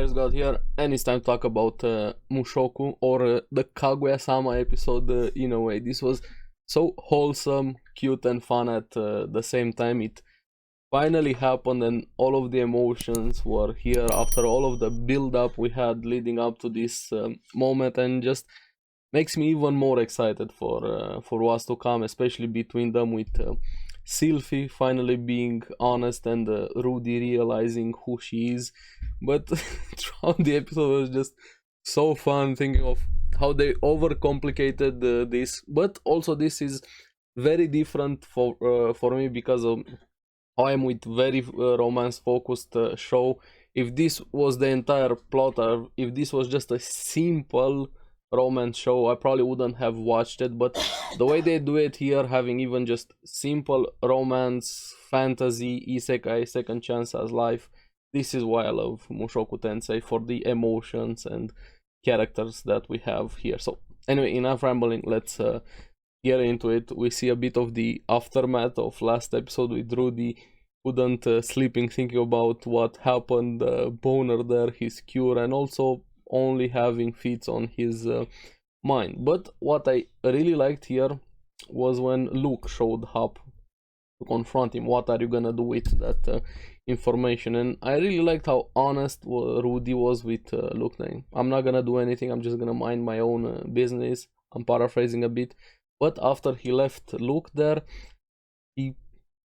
Praise God here, and it's time to talk about Mushoku or the Kaguya-sama episode in a way. This was so wholesome, cute, and fun at the same time. It finally happened, and all of the emotions were here after all of the build-up we had leading up to this moment, and just makes me even more excited for what's to come, especially between them with Sylphie finally being honest and Rudy realizing who she is. But throughout the episode was just so fun thinking of how they overcomplicated this, but also this is very different for me because of how I'm with very romance focused show. If this was the entire plot, or if this was just a simple romance show, I probably wouldn't have watched it. But the way they do it here, having even just simple romance, fantasy, isekai, second chance as life, this is why I love Mushoku Tensei, for the emotions and characters that we have here. So anyway, enough rambling, let's get into it. We see a bit of the aftermath of last episode with Rudy couldn't sleeping thinking about what happened, boner there, his cure, and also only having feats on his mind. But what I really liked here was when Luke showed up to confront him. What are you gonna do with that information? And I really liked how honest Rudy was with Luke. I'm not gonna do anything, I'm just gonna mind my own business. I'm paraphrasing a bit, but after he left Luke there, he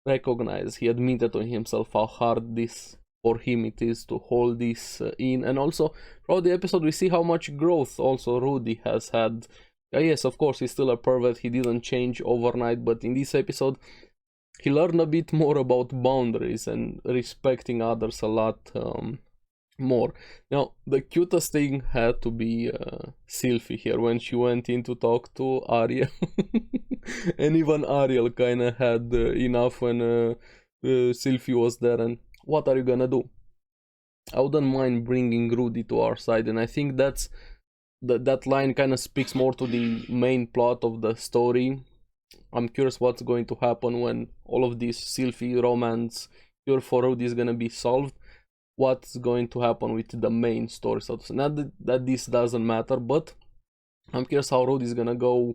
recognized, he admitted to himself how hard this for him it is to hold this in. And also throughout the episode we see how much growth also Rudy has had. Yes, of course he's still a pervert, he didn't change overnight, but in this episode he learned a bit more about boundaries and respecting others a lot more. Now the cutest thing had to be Sylphie here when she went in to talk to Ariel. And even Ariel kinda had enough when Sylphie was there. And what are you gonna do? I wouldn't mind bringing Rudy to our side, and I think that line kind of speaks more to the main plot of the story. I'm curious what's going to happen when all of this Sylphie romance cure for Rudy is gonna be solved. What's going to happen with the main story, so to say. Not that this doesn't matter, but I'm curious how Rudy is gonna go.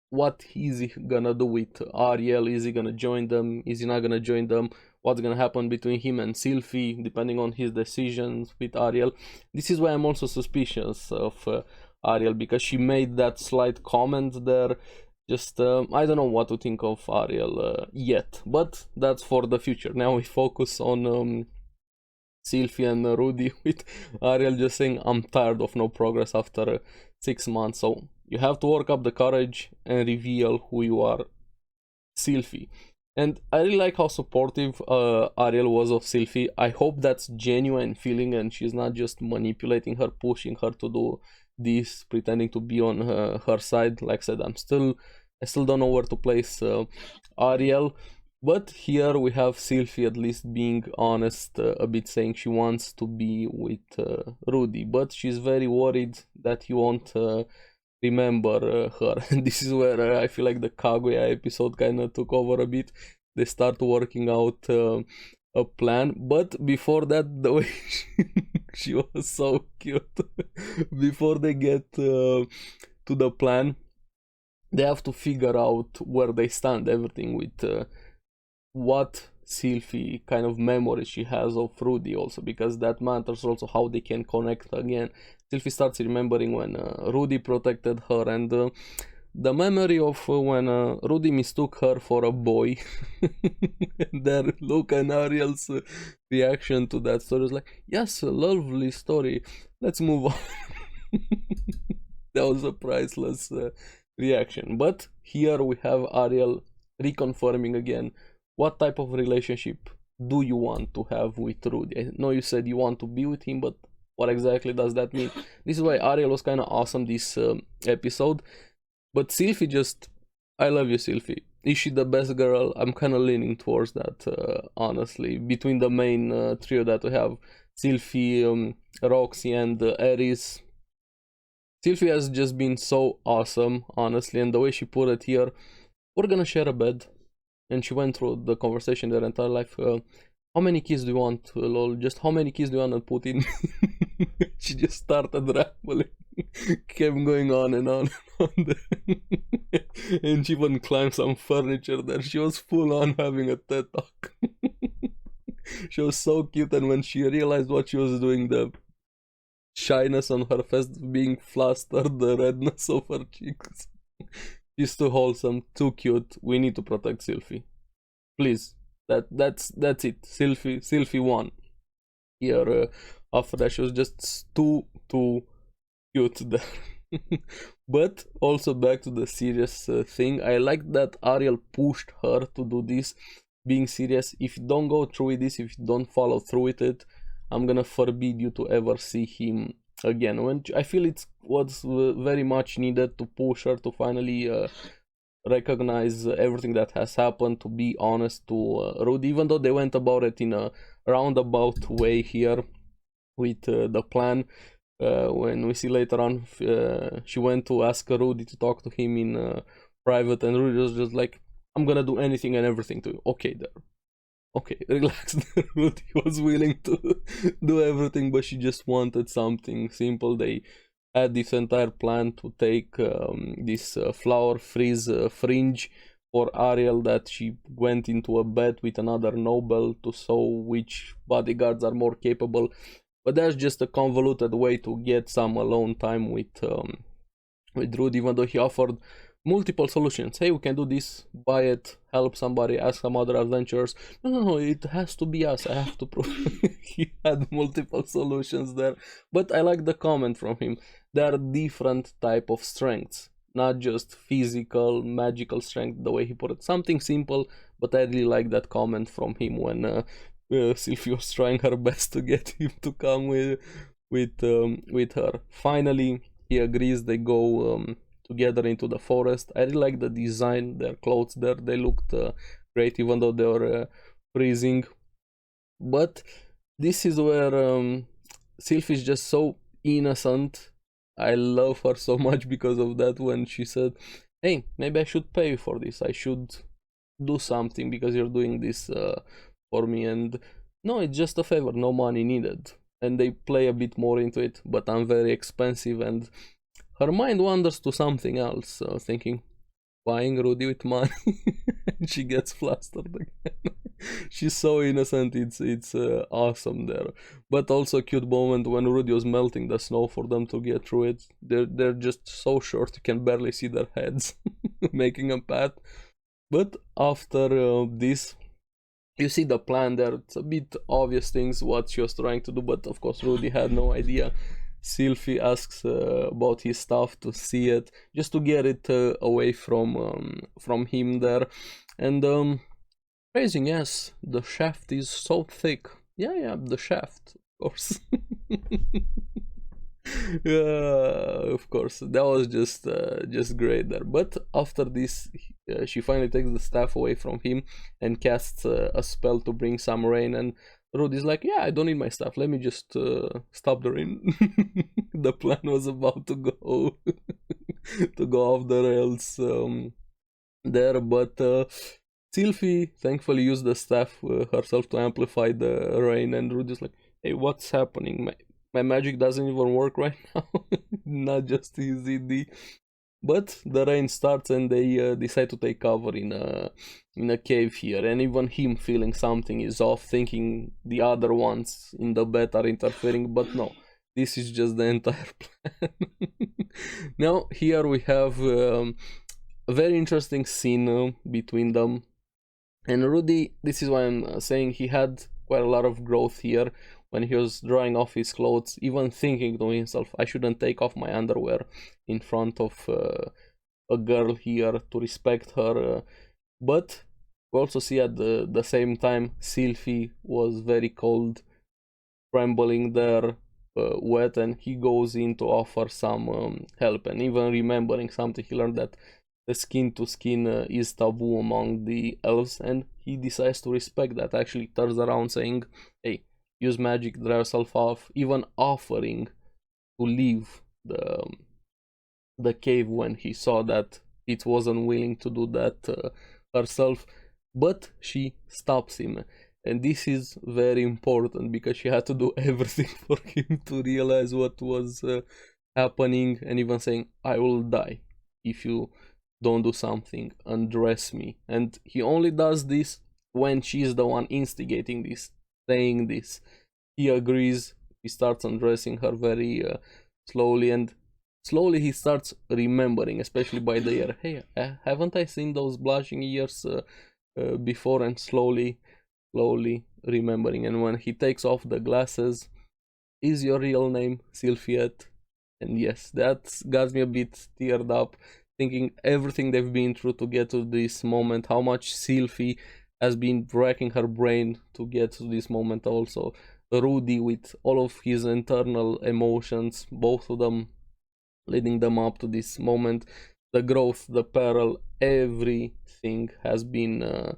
What is he gonna do with Ariel? Is he gonna join them? Is he not gonna join them? What's gonna happen between him and Sylphie, depending on his decisions with Ariel? This is why I'm also suspicious of Ariel, because she made that slight comment there. Just I don't know what to think of Ariel yet, but that's for the future. Now we focus on Sylphie and Rudy, with Ariel just saying, I'm tired of no progress after 6 months. So you have to work up the courage and reveal who you are, Sylphie. And I really like how supportive Ariel was of Sylphie. I hope that's genuine feeling and she's not just manipulating her, pushing her to do this, pretending to be on her side. Like I said, I still don't know where to place Ariel. But here we have Sylphie at least being honest a bit, saying she wants to be with Rudy, but she's very worried that he won't remember her. And this is where I feel like the Kaguya episode kind of took over a bit. They start working out a plan, but before that, the way she was so cute. Before they get to the plan, they have to figure out where they stand, everything with what Sylphie kind of memory she has of Rudy also, because that matters also how they can connect again. Sylphie starts remembering when Rudy protected her, and the memory of when Rudy mistook her for a boy. And then Luke and Ariel's reaction to that story was like, yes, a lovely story, let's move on. That was a priceless reaction. But here we have Ariel reconfirming again, what type of relationship do you want to have with Rudy? I know you said you want to be with him, but what exactly does that mean? This is why Ariel was kind of awesome this episode. But Sylphie just, I love you, Sylphie. Is she the best girl? I'm kind of leaning towards that, honestly. Between the main trio that we have, Sylphie, Roxy, and Aries, Sylphie has just been so awesome, honestly. And the way she put it here, we're gonna share a bed. And she went through the conversation their entire life. how many keys do you want, lol? Just how many keys do you want to put in? She just started rambling, kept going on and on and on. And she even climbed some furniture there. She was full on having a TED talk. She was so cute, and when she realized what she was doing, the shyness on her face being flustered, the redness of her cheeks. She's too wholesome, too cute. We need to protect Sylphie. Please. That's it. Sylphie won. Here, after that, she was just too cute there. But also back to the serious thing. I like that Ariel pushed her to do this, being serious. If you don't go through with this, if you don't follow through with it, I'm gonna forbid you to ever see him again. When I feel it was very much needed to push her to finally recognize everything that has happened, to be honest to Rudy, even though they went about it in a roundabout way here with the plan. When we see later on, she went to ask Rudy to talk to him in private, and Rudy was just like, I'm gonna do anything and everything to you. Okay, there. Okay, relax. Rudy was willing to do everything, but she just wanted something simple. They had this entire plan to take this flower freeze fringe for Ariel, that she went into a bet with another noble to show which bodyguards are more capable. But that's just a convoluted way to get some alone time with Rudy, even though he offered multiple solutions. Hey, we can do this, buy it, help somebody, ask some other adventurers. No, it has to be us. I have to prove. He had multiple solutions there. But I like the comment from him. There are different type of strengths, not just physical, magical strength, the way he put it. Something simple, but I really like that comment from him when Sylphie was trying her best to get him to come with her. Finally, he agrees. They go together into the forest. I really like the design, their clothes there. They looked great, even though they were freezing. But this is where Sylphie is just so innocent. I love her so much because of that, when she said, hey, maybe I should pay you for this. I should do something because you're doing this for me. And no, it's just a favor, no money needed. And they play a bit more into it, but I'm very expensive. And her mind wanders to something else, thinking, buying Rudy with money. And she gets flustered again. She's so innocent, it's awesome there. But also a cute moment when Rudy was melting the snow for them to get through it. They're just so short, you can barely see their heads, making a path. But after this, you see the plan there. It's a bit obvious things what she was trying to do, but of course Rudy had no idea. Sylphie asks about his stuff to see it, just to get it away from him there. And praising, yes, the shaft is so thick. Yeah, the shaft, of course. Of course, that was just great there. But after this, she finally takes the staff away from him and casts a spell to bring some rain. And Rudy's like, yeah, I don't need my staff. Let me just stop the rain. The plan was about to go to go off the rails there, but Sylphie thankfully used the staff herself to amplify the rain. And Rudy's like, hey, what's happening? My magic doesn't even work right now. Not just easy. But the rain starts, and they decide to take cover in a cave here. And even him feeling something is off, thinking the other ones in the bed are interfering. But no, this is just the entire plan. Now here we have a very interesting scene between them. And Rudy, this is why I'm saying he had quite a lot of growth here. When he was drawing off his clothes, even thinking to himself, I shouldn't take off my underwear in front of a girl here to respect her. But we also see at the same time, Sylphie was very cold, trembling there, wet, and he goes in to offer some help. And even remembering something, he learned that the skin to skin is taboo among the elves, and he decides to respect that. Actually turns around saying, hey, use magic, dry yourself off, even offering to leave the cave when he saw that it wasn't willing to do that herself. But she stops him. And this is very important because she had to do everything for him to realize what was happening, and even saying, I will die if you don't do something, undress me. And he only does this when she's the one instigating this, saying this. He agrees, he starts undressing her very slowly, and slowly he starts remembering, especially by the ear, hey, haven't I seen those blushing ears before? And slowly remembering. And when he takes off the glasses, is your real name Sylphiette? And yes, that got me a bit teared up, thinking everything they've been through to get to this moment, how much Sylphie has been racking her brain to get to this moment also. Rudy with all of his internal emotions, both of them leading them up to this moment. The growth, the peril, everything has been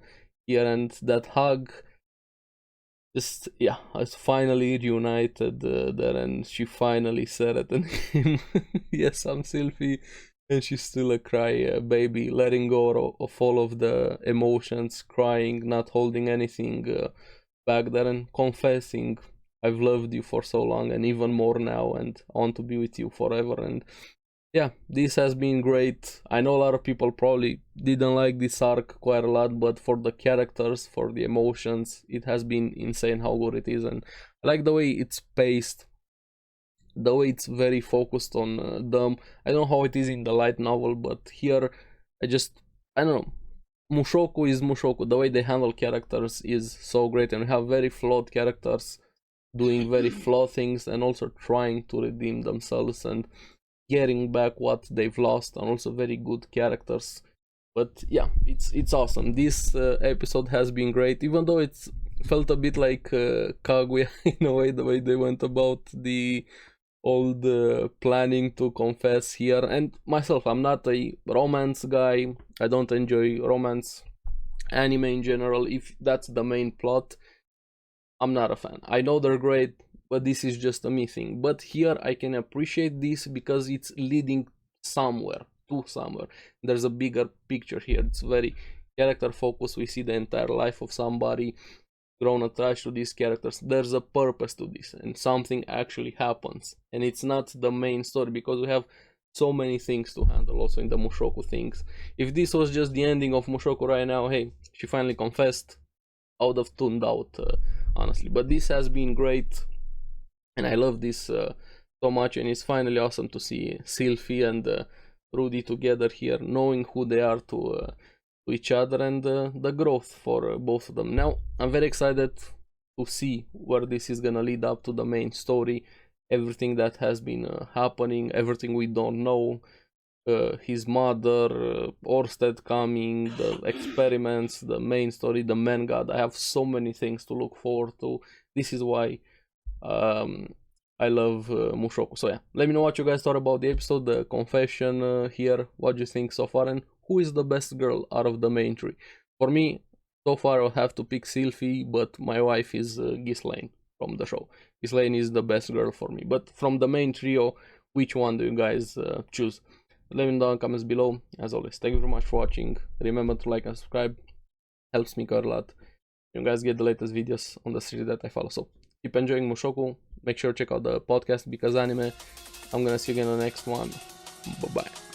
here, and that hug, just, yeah, has finally reunited there, and she finally said it, and him, yes, I'm Sylphie, and she's still a cry baby, letting go of all of the emotions, crying, not holding anything back there, and confessing, I've loved you for so long, and even more now, and I want to be with you forever. And yeah, this has been great. I know a lot of people probably didn't like this arc quite a lot, but for the characters, for the emotions, it has been insane how good it is. And I like the way it's paced, the way it's very focused on them. I don't know how it is in the light novel, but here I don't know. Mushoku is Mushoku. The way they handle characters is so great, and we have very flawed characters doing very flawed things, and also trying to redeem themselves and getting back what they've lost, and also very good characters. But yeah, it's awesome. This episode has been great, even though it's felt a bit like Kaguya in a way, the way they went about the old planning to confess here. And myself, I'm not a romance guy. I don't enjoy romance anime in general. If that's the main plot, I'm not a fan. I know they're great, but this is just a me thing. But here I can appreciate this because it's leading somewhere, to somewhere. There's a bigger picture here. It's very character focused. We see the entire life of somebody, grown attached to these characters. There's a purpose to this, and something actually happens. And it's not the main story, because we have so many things to handle also in the Mushoku things. If this was just the ending of Mushoku right now, hey, she finally confessed, I would have tuned out, honestly. But this has been great, and I love this so much, and it's finally awesome to see Sylphie and Rudy together here, knowing who they are to each other, and the growth for both of them. Now, I'm very excited to see where this is gonna lead up to the main story, everything that has been happening, everything we don't know, his mother, Orsted coming, the experiments, the main story, the man god. I have so many things to look forward to. This is why I love Mushoku. So yeah, let me know what you guys thought about the episode, the confession here, what you think so far, and who is the best girl out of the main three. For me, so far I'll have to pick Sylphie, but my wife is Ghislaine from the show. Ghislaine is the best girl for me. But from the main trio, which one do you guys choose? Let me know in the comments below. As always, thank you very much for watching. Remember to like and subscribe. Helps me quite a lot. You guys get the latest videos on the series that I follow. So keep enjoying Mushoku. Make sure to check out the podcast Because Anime. I'm gonna see you again in the next one. Bye bye.